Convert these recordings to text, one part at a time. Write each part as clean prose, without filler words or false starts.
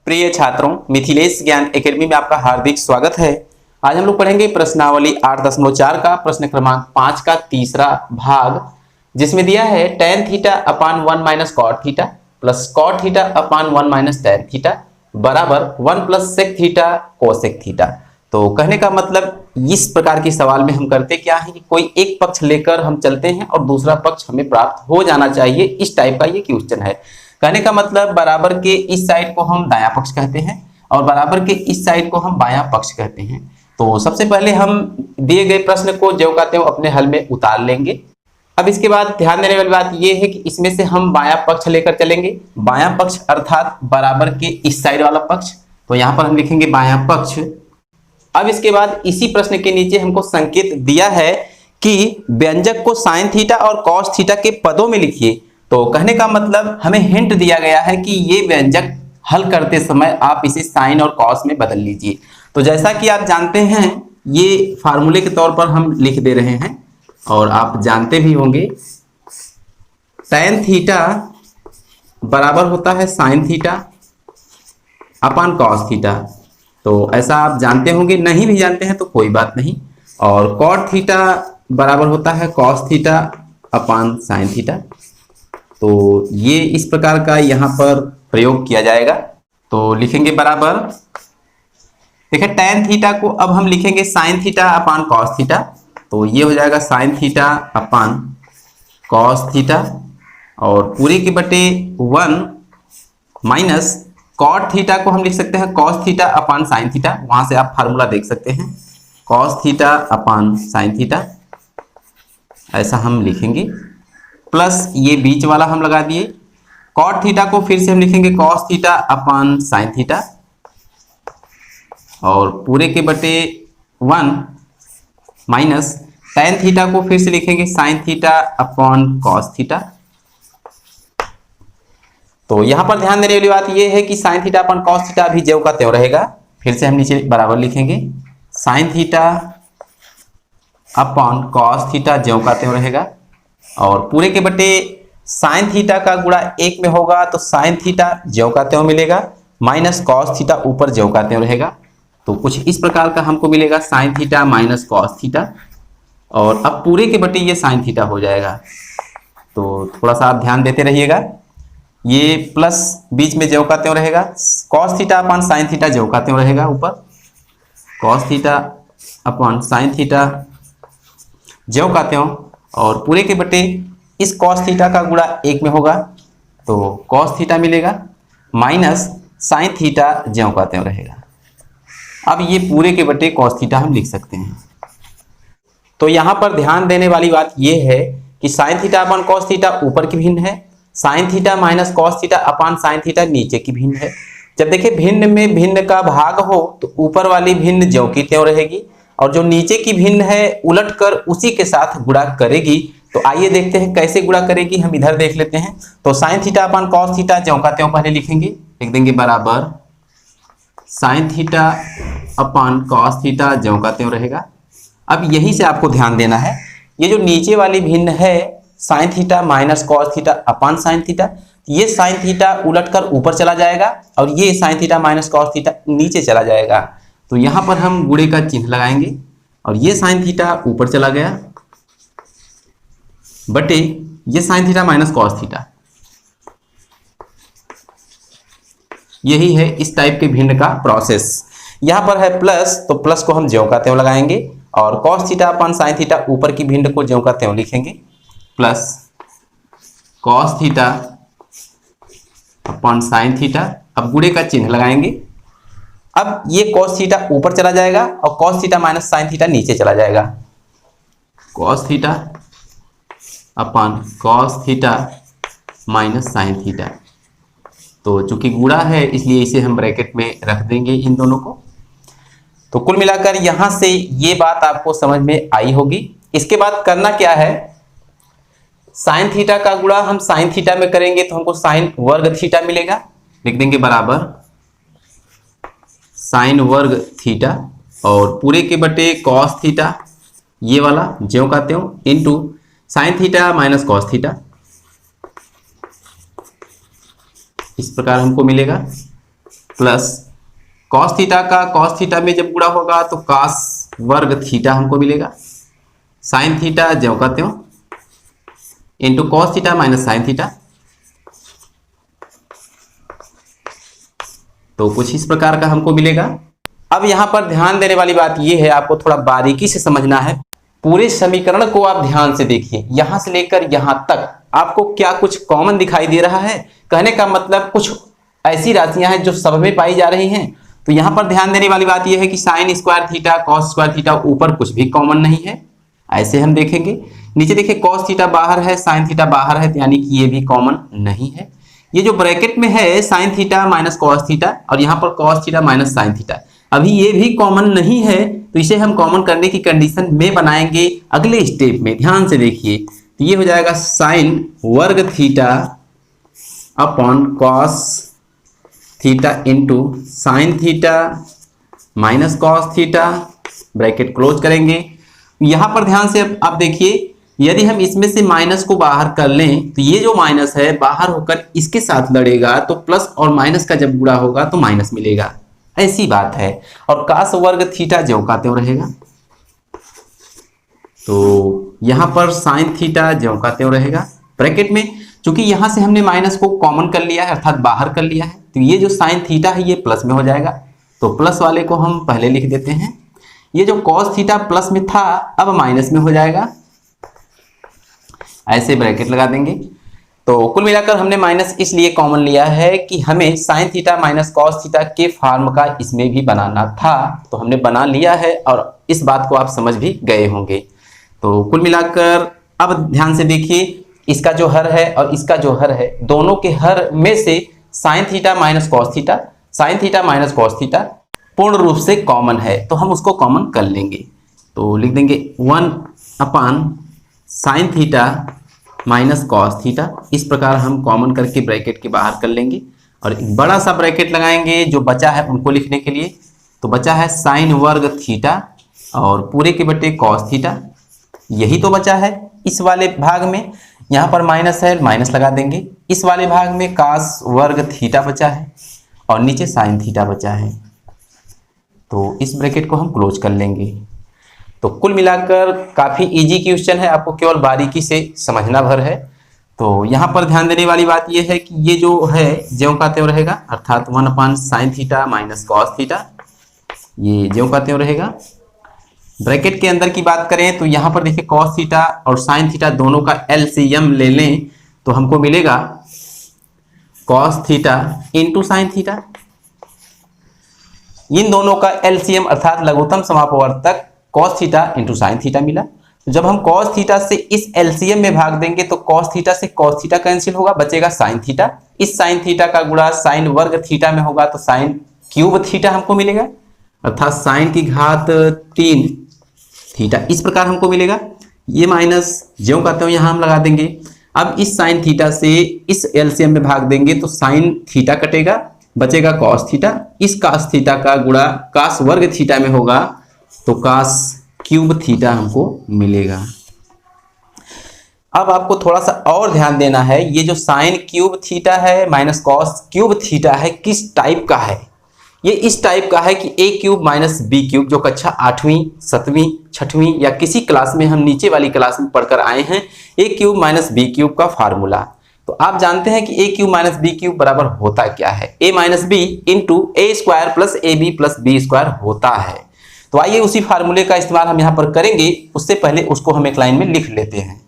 प्रिय छात्रों, मिथिलेश ज्ञान एकेडमी में आपका हार्दिक स्वागत है। आज हम लोग पढ़ेंगे प्रश्नावली 8.4 का प्रश्न क्रमांक 5 का तीसरा भाग, जिसमें दिया है tan theta upon 1 minus cot theta plus cot theta upon 1 minus tan theta बराबर 1 plus sec theta cosec theta. तो कहने का मतलब इस प्रकार के सवाल में हम करते क्या है कि कोई एक पक्ष लेकर हम चलते हैं और दूसरा पक्ष हमें प्राप्त हो जाना चाहिए। इस टाइप का ये क्वेश्चन है। कहने का मतलब बराबर के इस साइड को हम दायां पक्ष कहते हैं और बराबर के इस साइड को हम बायां पक्ष कहते हैं। तो सबसे पहले हम दिए गए प्रश्न को ज्यों का त्यों अपने हल में उतार लेंगे। अब इसके बाद ध्यान देने वाली बात यह है कि इसमें से हम बायां पक्ष लेकर चलेंगे। बायां पक्ष अर्थात बराबर के इस साइड वाला पक्ष, तो यहां पर हम लिखेंगे बायां पक्ष। अब इसके बाद इसी प्रश्न के नीचे हमको संकेत दिया है कि व्यंजक को साइन थीटा और कॉस थीटा के पदों में लिखिए। तो कहने का मतलब हमें हिंट दिया गया है कि ये व्यंजक हल करते समय आप इसे साइन और कॉस में बदल लीजिए। तो जैसा कि आप जानते हैं, ये फार्मूले के तौर पर हम लिख दे रहे हैं और आप जानते भी होंगे, tan थीटा बराबर होता है sine theta upon cos theta. तो ऐसा आप जानते होंगे, नहीं भी जानते हैं तो कोई बात नहीं। और कॉट थीटा बराबर होता है cos theta upon sine theta. तो ये इस प्रकार का यहाँ पर प्रयोग किया जाएगा। तो लिखेंगे बराबर, देखिए tan थीटा को अब हम लिखेंगे sine theta upon cos theta. तो ये हो जाएगा sine theta upon cos theta और पूरे के बटे 1 माइनस कॉट थीटा को हम लिख सकते हैं cos theta upon sine theta. वहां से आप फार्मूला देख सकते हैं, cos theta upon sine theta, ऐसा हम लिखेंगे। प्लस ये बीच वाला हम लगा दिए, कॉट थीटा को फिर से हम लिखेंगे cos theta upon sine theta और पूरे के बटे 1 माइनस tan थीटा को फिर से लिखेंगे sine theta upon cos theta. तो यहां पर ध्यान देने वाली बात यह है कि sine theta upon cos theta भी ज्यों का त्यों रहेगा। फिर से हम नीचे बराबर लिखेंगे, sine theta upon cos theta ज्यों का त्यों रहेगा और पूरे के बटे साइन थीटा का गुणा 1 में होगा तो साइन थीटा ज्यों का त्यों मिलेगा, माइनस कॉस थीटा ऊपर ज्यों का त्यों रहेगा। तो कुछ इस प्रकार का हमको मिलेगा sine theta minus cos theta और अब पूरे के बटे ये साइन थीटा हो जाएगा। तो थोड़ा सा आप ध्यान देते रहिएगा, ये प्लस बीच में ज्यों का त्यों रहेगा, cos theta upon sine theta ज्यों का त्यों रहेगा ऊपर, cos theta upon sine theta ज्यों का त्यों और पूरे के बटे इस कॉस थीटा का गुणा 1 में होगा तो कॉस थीटा मिलेगा, माइनस साइन थीटा ज्यों का त्यों रहेगा। अब ये पूरे के बटे कॉस थीटा हम लिख सकते हैं। तो यहां पर ध्यान देने वाली बात यह है कि sine theta upon cos theta ऊपर की भिन्न है, sine theta minus cos theta upon sine theta नीचे की भिन्न है। जब देखिए भिन्न में भिन्न का भाग हो तो ऊपर वाली भिन्न ज्यों की त्यों रहेगी और जो नीचे की भिन्न है उलट कर उसी के साथ गुणा करेगी। तो आइए देखते हैं कैसे गुणा करेगी, हम इधर देख लेते हैं। तो sine theta upon cos theta ज्यों का त्यों पहले लिखेंगे, लिख देंगे बराबर sine theta upon cos theta ज्यों का त्यों रहेगा। अब यहीं से आपको ध्यान देना है, ये जो नीचे वाली भिन्न है sine theta minus cos theta upon sine theta, ये साइन थीटा उलट कर ऊपर चला जाएगा और ये sine theta minus cos theta नीचे चला जाएगा। तो यहां पर हम गुणे का चिन्ह लगाएंगे और ये साइन थीटा ऊपर चला गया बटे ये sine theta minus cos theta. यही है इस टाइप के भिन्न का प्रोसेस। यहां पर है प्लस, तो प्लस को हम ज्यों का त्यों लगाएंगे और cos theta upon sine theta ऊपर की भिन्न को ज्यों का त्यों लिखेंगे, plus cos theta upon sine theta. अब गुणे का चिन्ह लगाएंगे। अब ये कॉस थीटा ऊपर चला जाएगा और cos theta minus sine theta नीचे चला जाएगा, cos theta upon cos theta minus sine theta. तो चूंकि गुणा है इसलिए इसे हम ब्रैकेट में रख देंगे इन दोनों को। तो कुल मिलाकर यहां से ये बात आपको समझ में आई होगी। इसके बाद करना क्या है, साइन थीटा का गुणा हम साइन थीटा में करेंगे तो हमको साइन वर्ग थीटा मिलेगा, लिख देंगे बराबर साइन वर्ग थीटा और पूरे के बटे कॉस थीटा ये वाला ज्यों का त्यों into sine theta minus cos theta. इस प्रकार हमको मिलेगा प्लस कॉस थीटा का कॉस थीटा में जब गुणा होगा तो कॉस वर्ग थीटा हमको मिलेगा, साइन थीटा ज्यों का त्यों into cos theta minus sine theta. तो कुछ इस प्रकार का हमको मिलेगा। अब यहां पर ध्यान देने वाली बात यह है, आपको थोड़ा बारीकी से समझना है। पूरे समीकरण को आप ध्यान से देखिए, यहां से लेकर यहां तक आपको क्या कुछ कॉमन दिखाई दे रहा है। कहने का मतलब कुछ ऐसी राशियां हैं जो सब में पाई जा रही हैं। तो यहां पर ध्यान देने वाली बात यह है कि sine square theta cos square theta ऊपर कुछ भी कॉमन नहीं है, ऐसे हम देखेंगे। नीचे देखिए कॉस थीटा बाहर है, साइन थीटा बाहर है, यानी कि ये भी कॉमन नहीं है। ये जो ब्रैकेट में है sine theta minus cos theta और यहाँ पर cos theta minus sine theta, अभी ये भी कॉमन नहीं है। तो इसे हम कॉमन करने की कंडीशन में बनाएंगे अगले स्टेप में। ध्यान से देखिए, तो ये हो जाएगा साइन वर्ग theta upon cos theta into sine theta minus cos theta, bracket close करेंगे। यहां पर ध्यान से आप देखिए, यदि हम इसमें से माइनस को बाहर कर लें तो ये जो माइनस है बाहर होकर इसके साथ लड़ेगा, तो प्लस और माइनस का जब गुणा होगा तो माइनस मिलेगा, ऐसी बात है। और कॉस वर्ग थीटा ज्यों का त्यों रहेगा। तो यहां पर साइन थीटा ज्यों का त्यों रहेगा ब्रैकेट में। चूंकि यहां से हमने माइनस को कॉमन कर लिया है अर्थात बाहर कर लिया है, तो ये जो साइन थीटा है ये प्लस में हो जाएगा। तो प्लस वाले को हम पहले लिख देते हैं। ये जो कॉस थीटा प्लस में था अब माइनस में हो जाएगा, ऐसे ब्रैकेट लगा देंगे। तो कुल मिलाकर हमने माइनस इसलिए कॉमन लिया है कि हमें sine theta minus cos theta के फॉर्म का इसमें भी बनाना था, तो हमने बना लिया है और इस बात को आप समझ भी गए होंगे। तो कुल मिलाकर अब ध्यान से देखिए, इसका जो हर है और इसका जो हर है, दोनों के हर में से sine theta minus cos theta, sine theta minus cos theta पूर्ण रूप से कॉमन है, तो हम उसको कॉमन कर लेंगे। तो लिख देंगे 1 अपान sine theta minus cos theta. इस प्रकार हम कॉमन करके ब्रैकेट के बाहर कर लेंगे और एक बड़ा सा ब्रैकेट लगाएंगे जो बचा है उनको लिखने के लिए। तो बचा है साइन वर्ग थीटा और पूरे के बटे कॉस थीटा, यही तो बचा है इस वाले भाग में। यहाँ पर माइनस है, माइनस लगा देंगे। इस वाले भाग में कॉस वर्ग थीटा बचा है और नीचे साइन थीटा बचा है, तो इस ब्रैकेट को हम क्लोज कर लेंगे। तो कुल मिलाकर काफी इजी क्वेश्चन है, आपको केवल बारीकी से समझना भर है। तो यहाँ पर ध्यान देने वाली बात यह है कि ये जो है ज्यों का त्यों रहेगा, अर्थात 1 अपान sine theta minus cos theta, ये ज्यों का त्यों रहेगा। ब्रैकेट के अंदर की बात करें तो यहाँ पर देखिए कॉस थीटा और साइन थीटा दोनों का एलसीएम ले लें तो हमको मिलेगा cos theta into sine theta. इन दोनों का एलसीएम अर्थात लघुत्तम समापवर्तक cos theta into sine theta मिला। तो जब हम कॉस थीटा से इस एलसीएम में भाग देंगे तो कॉस थीटा से कॉस थीटा कैंसिल होगा, बचेगा साइन थीटा। इस साइन थीटा का गुणा साइन वर्ग थीटा में होगा तो साइन क्यूब थीटा हमको मिलेगा, अर्थात साइन की घात 3 थीटा, इस प्रकार हमको मिलेगा। ये माइनस ज्यों का त्यों यहाँ हम लगा देंगे। अब इस साइन थीटा से इस एलसीएम में भाग देंगे तो साइन थीटा कटेगा, बचेगा कॉस थीटा। इस कॉस थीटा का गुणा कॉस वर्ग थीटा में होगा तो कॉस क्यूब थीटा हमको मिलेगा। अब आपको थोड़ा सा और ध्यान देना है, ये जो साइन क्यूब थीटा है माइनस कॉस क्यूब थीटा है किस टाइप का है। ये इस टाइप का है कि a cube minus b cube, जो कक्षा 8वीं 7वीं 6वीं या किसी क्लास में हम नीचे वाली क्लास में पढ़कर आए हैं, a cube minus b cube का फार्मूला। तो आप जानते हैं कि a cube minus b cube बराबर होता क्या है, a minus b into a square plus a b plus b square होता है। तो आइए उसी फार्मूले का इस्तेमाल हम यहाँ पर करेंगे, उससे पहले उसको हम एक लाइन में लिख लेते हैं।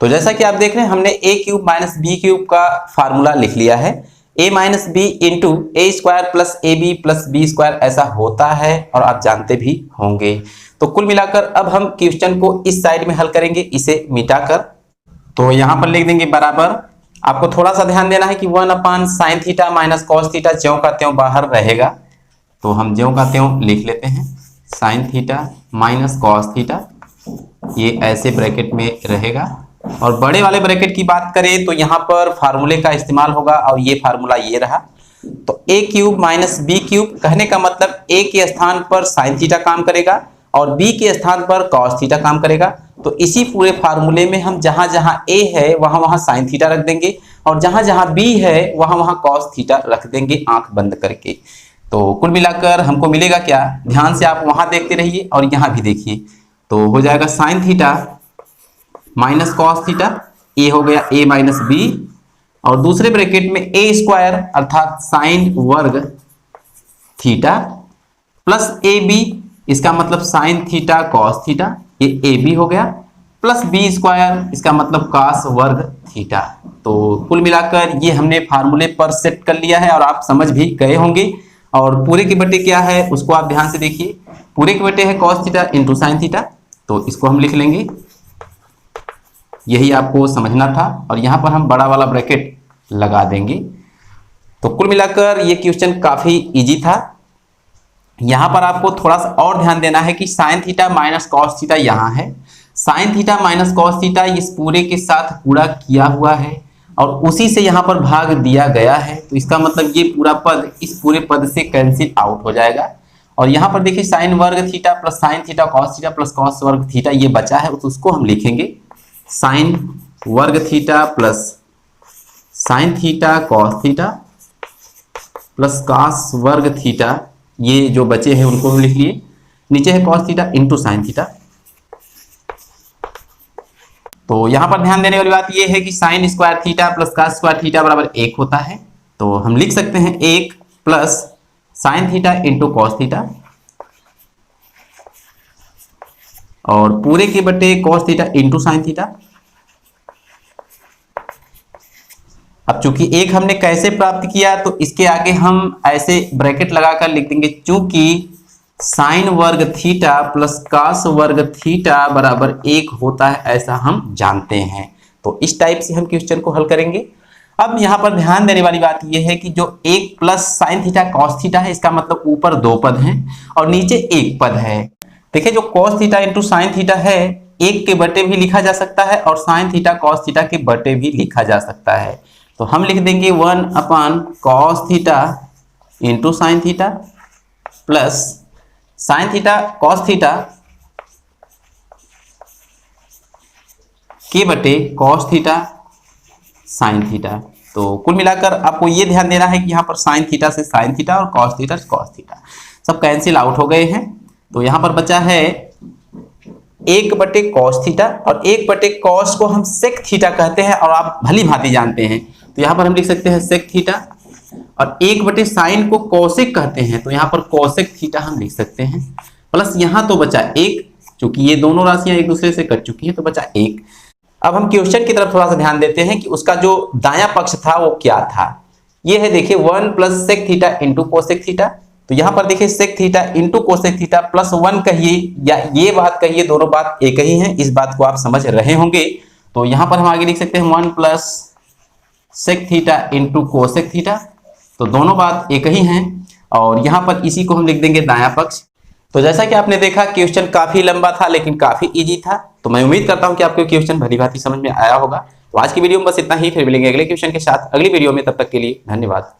तो जैसा कि आप देख रहे हैं हमने a cube minus b cube का फार्मूला लिख लिया है, a minus b into a square plus a b plus b square ऐसा होता है और आप जानते भी होंगे। तो कुल मिलाकर अब हम क्वेश्चन को इस साइड में हल करेंगे, इसे मिटाकर। तो यहाँ पर लिख देंगे बराबर, आपको थोड़ा सा ध्यान देना है कि 1 अपान sine theta minus cos theta ज्यों का त्यों बाहर रहेगा, तो हम ज्यों का त्यों लिख लेते हैं। Sine theta minus cos theta ये ऐसे ब्रैकेट में रहेगा। और बड़े वाले ब्रैकेट की बात करें तो यहाँ पर फार्मूले का इस्तेमाल होगा और ये फार्मूला ये रहा। तो a cube minus b cube, कहने का मतलब a के स्थान पर साइन थीटा काम करेगा और b के स्थान पर कॉस थीटा काम करेगा। तो इसी पूरे फार्मूले में हम जहां जहां a है वहां वहां साइन थीटा रख देंगे और जहां जहां b है वहां वहां cos थीटा रख देंगे आंख बंद करके। तो कुल मिलाकर हमको मिलेगा क्या, ध्यान से आप वहां देखते रहिए और यहां भी देखिए। तो हो जाएगा sine theta minus cos theta, ये हो गया a माइनस बी, और दूसरे ब्रैकेट में a स्क्वायर अर्थात साइन वर्ग थीटा प्लस ए बी, इसका मतलब साइन थीटा कॉस थीटा, ये ए बी हो गया, प्लस बी स्क्वायर, इसका मतलब कॉस वर्ग थीटा। तो कुल मिलाकर ये हमने फार्मूले पर सेट कर लिया है और आप समझ भी गए होंगे। और पूरे के बटे क्या है उसको आप ध्यान से देखिए, पूरे के बटे है cos theta into sine theta, तो इसको हम लिख लेंगे, यही आपको समझना था, और यहां पर हम बड़ा वाला ब्रैकेट लगा देंगे। तो कुल मिलाकर ये क्वेश्चन काफी इजी था। यहां पर आपको थोड़ा सा और ध्यान देना है कि sine theta minus cos theta यहाँ है, sine theta minus cos theta इस पूरे के साथ पूरा किया हुआ है और उसी से यहाँ पर भाग दिया गया है। तो इसका मतलब ये पूरा पद इस पूरे पद से कैंसिल आउट हो जाएगा। और यहाँ पर देखिए साइन वर्ग theta plus sine theta cos theta plus cos वर्ग थीटा ये बचा है, तो उसको हम लिखेंगे साइन वर्ग theta plus sine theta cos theta plus cos वर्ग थीटा, ये जो बचे हैं उनको हम लिख लिए, नीचे है cos theta into sine theta. तो यहां पर ध्यान देने वाली बात ये है कि sine square theta plus cos square theta बराबर 1 होता है, तो हम लिख सकते हैं 1 plus sine theta into cos theta और पूरे के बटे cos theta into sine theta. अब चूंकि एक हमने कैसे प्राप्त किया तो इसके आगे हम ऐसे ब्रैकेट लगाकर लिख देंगे, चूंकि साइन वर्ग थीटा प्लस कॉस वर्ग थीटा बराबर 1 होता है ऐसा हम जानते हैं। तो इस टाइप से हम क्वेश्चन को हल करेंगे। अब यहां पर ध्यान देने वाली बात यह है कि जो 1 plus sine theta cos theta है इसका मतलब ऊपर 2 पद हैं और नीचे 1 पद है। देखिए जो cos theta into sine theta है 1 के बटे भी लिखा जा सकता है और साइन थीटा कॉस थीटा के बटे भी लिखा जा सकता है। तो हम लिख देंगे 1 अपान cos theta into sine theta plus sine theta cos theta के बटे कॉस थीटा साइन थीटा। तो कुल मिलाकर आपको ये ध्यान देना है कि यहाँ पर साइन थीटा से साइन थीटा और कॉस थीटा से कॉस थीटा सब कैंसिल आउट हो गए हैं। तो यहाँ पर बचा है 1 बटे कॉस थीटा, और 1 बटे कॉस को हम सेक थीटा कहते हैं और आप भली भांति जानते हैं, तो यहाँ पर हम लिख सकते हैं सेक थीटा, और 1 बटे साइन को कोसेक कहते हैं तो यहाँ पर कोसेक थीटा हम लिख सकते हैं, प्लस यहाँ तो बचा 1, क्योंकि ये दोनों राशियां एक दूसरे से कट चुकी है तो बचा 1। अब हम क्वेश्चन की तरफ थोड़ा सा ध्यान देते हैं कि उसका जो दायां पक्ष था वो क्या था। ये है देखिए 1 plus sec theta into cosec theta, तो यहाँ पर देखिए sec theta into cosec theta plus 1 कहिए या ये बात कहिए, दोनों बात एक ही है, इस बात को आप समझ रहे होंगे। तो यहाँ पर हम आगे लिख सकते हैं 1 plus sec theta into cosec theta, तो दोनों बात एक ही हैं और यहाँ पर इसी को हम लिख देंगे दायां पक्ष। तो जैसा कि आपने देखा क्वेश्चन काफी लंबा था लेकिन काफी इजी था, तो मैं उम्मीद करता हूं कि आपको क्वेश्चन भली भांति समझ में आया होगा। तो आज की वीडियो में बस इतना ही, फिर मिलेंगे अगले क्वेश्चन के साथ अगली वीडियो में, तब तक के लिए धन्यवाद।